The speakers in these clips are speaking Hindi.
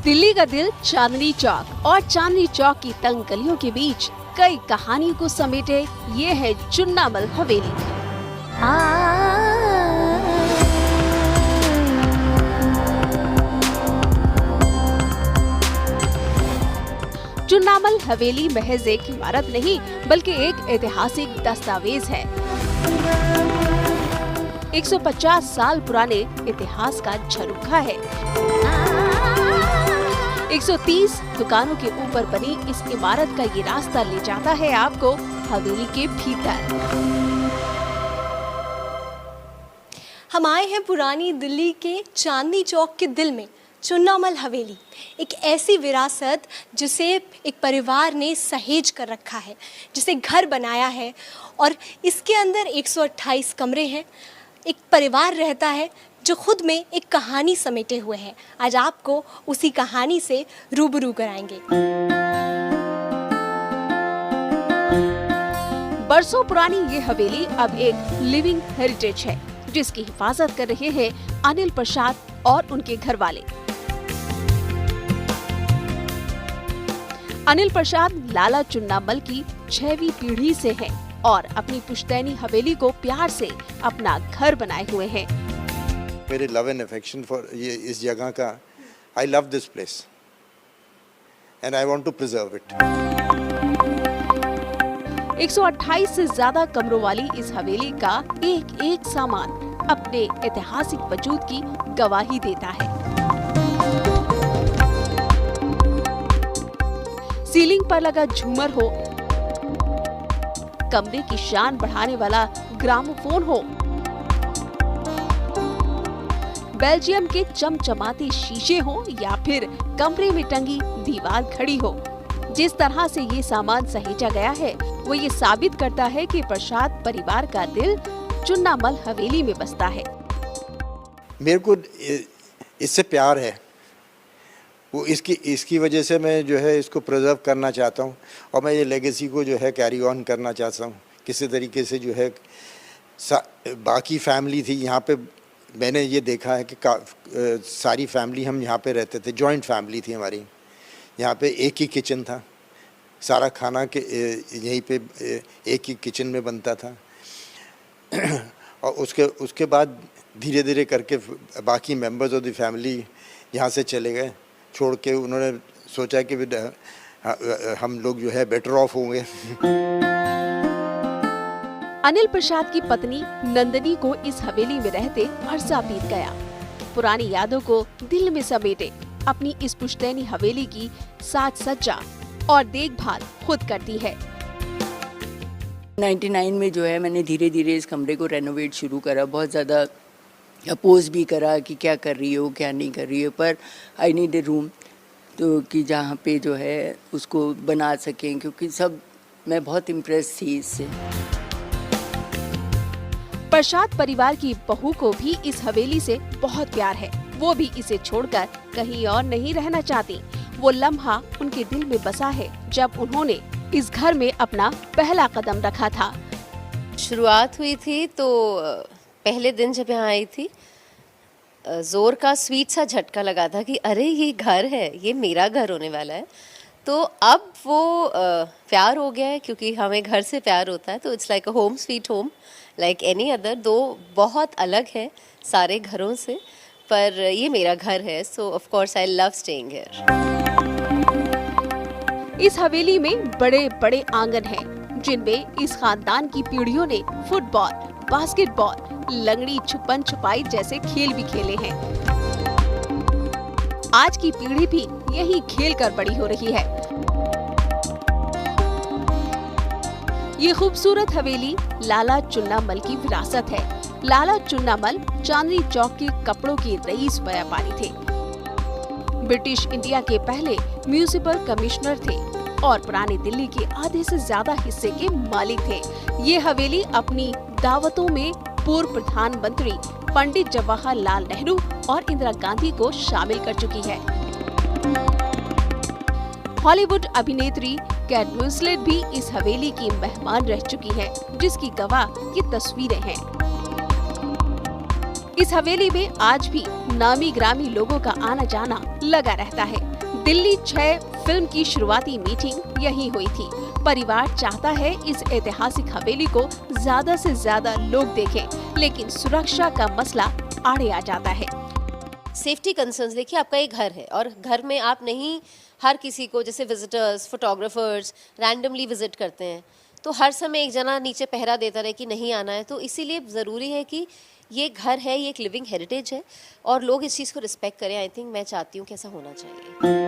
दिल्ली का दिल चांदनी चौक और चांदनी चौक की तंग गलियों के बीच कई कहानियों को समेटे ये है चुन्नामल हवेली। चुन्नामल हवेली महज एक इमारत नहीं बल्कि एक ऐतिहासिक दस्तावेज है। 150 साल पुराने इतिहास का झरोखा है। 130 दुकानों के ऊपर बनी इस इमारत का ये रास्ता ले जाता है आपको हवेली के भीतर। हम आए हैं पुरानी दिल्ली के चांदनी चौक के दिल में चुन्नामल हवेली, एक ऐसी विरासत जिसे एक परिवार ने सहेज कर रखा है, जिसे घर बनाया है और इसके अंदर 128 कमरे हैं। एक परिवार रहता है जो खुद में एक कहानी समेटे हुए है। आज आपको उसी कहानी से रूबरू कराएंगे। बरसों पुरानी ये हवेली अब एक लिविंग हेरिटेज है, जिसकी हिफाजत कर रहे हैं अनिल प्रसाद और उनके घर वाले। अनिल प्रसाद लाला चुन्नामल की 6वीं पीढ़ी से हैं और अपनी पुश्तैनी हवेली को प्यार से अपना घर बनाए हुए हैं। मेरे लव एंड अफेक्शन फॉर ये इस जगह का, I love this place and I want to preserve it. 128 से ज्यादा कमरों वाली इस हवेली का एक एक सामान अपने ऐतिहासिक वजूद की गवाही देता है। सीलिंग पर लगा झूमर हो, कमरे की शान बढ़ाने वाला ग्रामोफोन हो, बेल्जियम के चमचमाते शीशे हो या फिर कमरे में टंगी दीवार घड़ी हो, जिस तरह से ये सामान सहेजा गया है वो ये साबित करता है कि प्रसाद परिवार का दिल चुन्नामल हवेली में बसता है। मेरे को इससे प्यार है, वो इसकी वजह से मैं जो है इसको प्रिजर्व करना चाहता हूँ और मैं ये लेगेसी को जो है कैरी ऑन करना चाहता हूँ। किसी तरीके से जो है बाकी फैमिली थी यहाँ पे, मैंने ये देखा है कि सारी फैमिली हम यहाँ पे रहते थे, जॉइंट फैमिली थी हमारी। यहाँ पे एक ही किचन था, सारा खाना के यहीं पे एक ही किचन में बनता था और उसके बाद धीरे धीरे करके बाकी मेंबर्स ऑफ द फैमिली यहाँ से चले गए, छोड़ के उन्होंने सोचा कि हम लोग जो है बेटर ऑफ होंगे। अनिल प्रसाद की पत्नी नंदनी को इस हवेली में रहते अरसा बीत गया। पुरानी यादों को दिल में समेटे अपनी इस पुश्तैनी हवेली की साज सज्जा और देखभाल खुद करती है। 99 में जो है मैंने धीरे धीरे इस कमरे को रेनोवेट शुरू करा, बहुत ज़्यादा अपोज भी करा कि क्या कर रही हो क्या नहीं कर रही हो, पर आई नीड ए रूम तो कि जहाँ पे जो है उसको बना सकें, क्योंकि सब मैं बहुत इम्प्रेस थी इससे। प्रसाद परिवार की बहू को भी इस हवेली से बहुत प्यार है, वो भी इसे छोड़कर कहीं और नहीं रहना चाहती। वो लम्हा उनके दिल में बसा है जब उन्होंने इस घर में अपना पहला कदम रखा था। शुरुआत हुई थी तो पहले दिन जब यहाँ आई थी जोर का स्वीट सा झटका लगा था कि अरे ये घर है, ये मेरा घर होने वाला है। तो अब वो प्यार हो गया है, क्योंकि हमें घर से प्यार होता है, तो it's like a home sweet home like any other. दो बहुत अलग है सारे घरों से, पर ये मेरा घर है, सो of course I love staying here. इस हवेली में बड़े बड़े आंगन हैं, जिनमें इस खानदान की पीढ़ियों ने फुटबॉल, बास्केटबॉल, लंगड़ी, छुपन छुपाई जैसे खेल भी खेले हैं। आज की पीढ़ी भी यही खेल कर बड़ी हो रही है। ये खूबसूरत हवेली लाला चुन्नामल की विरासत है। लाला चुन्नामल चांदनी चौक के कपड़ों के रईस व्यापारी थे। ब्रिटिश इंडिया के पहले म्यूनिसिपल कमिश्नर थे और पुरानी दिल्ली के आधे से ज्यादा हिस्से के मालिक थे। ये हवेली अपनी दावतों में पूर्व प्रधानमंत्री पंडित जवाहरलाल नेहरू और इंदिरा गांधी को शामिल कर चुकी है। हॉलीवुड अभिनेत्री केट विंसलेट भी इस हवेली की मेहमान रह चुकी है, जिसकी गवाह ये तस्वीरें हैं। इस हवेली में आज भी नामी ग्रामी लोगों का आना जाना लगा रहता है। दिल्ली 6 फिल्म की शुरुआती मीटिंग यहीं हुई थी। परिवार चाहता है इस ऐतिहासिक हवेली को ज्यादा से ज्यादा लोग देखें, लेकिन सुरक्षा का मसला आड़े आ जाता है। सेफ्टी कंसर्न्स, देखिए आपका एक घर है और घर में आप नहीं हर किसी को, जैसे विजिटर्स, फोटोग्राफर्स रैंडमली विजिट करते हैं, तो हर समय एक जना नीचे पहरा देता रहे कि नहीं आना है। तो इसीलिए ज़रूरी है कि ये घर है, ये एक लिविंग हेरिटेज है और लोग इस चीज़ को रिस्पेक्ट करें। आई थिंक मैं चाहती हूँ कि ऐसा होना चाहिए।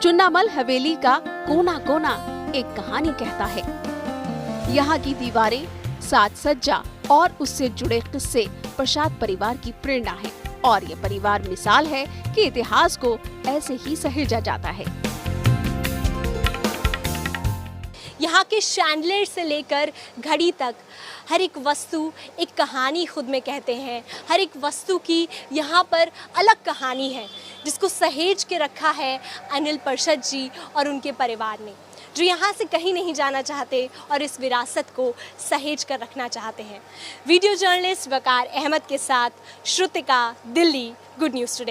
चुन्नामल हवेली का कोना कोना एक कहानी कहता है। यहाँ की दीवारें, साज सज्जा और उससे जुड़े किस्से प्रसाद परिवार की प्रेरणा है और ये परिवार मिसाल है कि इतिहास को ऐसे ही सहेजा जाता है। यहाँ के शैंडलियर से लेकर घड़ी तक हर एक वस्तु एक कहानी खुद में कहते हैं। हर एक वस्तु की यहाँ पर अलग कहानी है, जिसको सहेज के रखा है अनिल परशद जी और उनके परिवार ने, जो यहाँ से कहीं नहीं जाना चाहते और इस विरासत को सहेज कर रखना चाहते हैं। वीडियो जर्नलिस्ट वकार अहमद के साथ Shrutika, Delhi, good news today.